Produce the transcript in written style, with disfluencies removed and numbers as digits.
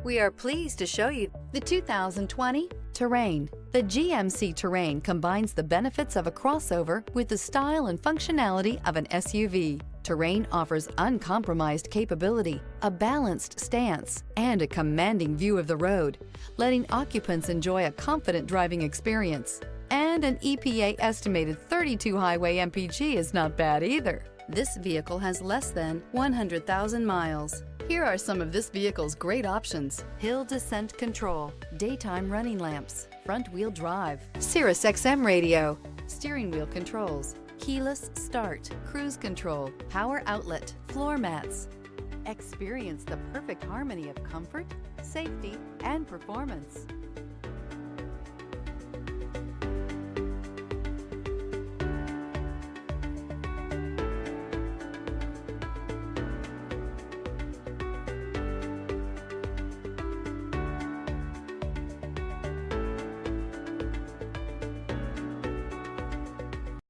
We are pleased to show you the 2020 Terrain. The GMC Terrain combines the benefits of a crossover with the style and functionality of an SUV. Terrain offers uncompromised capability, a balanced stance, and a commanding view of the road, letting occupants enjoy a confident driving experience. And an EPA estimated 32 highway MPG is not bad either. This vehicle has less than 100,000 miles. Here are some of this vehicle's great options: hill descent control, daytime running lamps, front wheel drive, Sirius XM radio, steering wheel controls, keyless start, cruise control, power outlet, floor mats. Experience the perfect harmony of comfort, safety, and performance.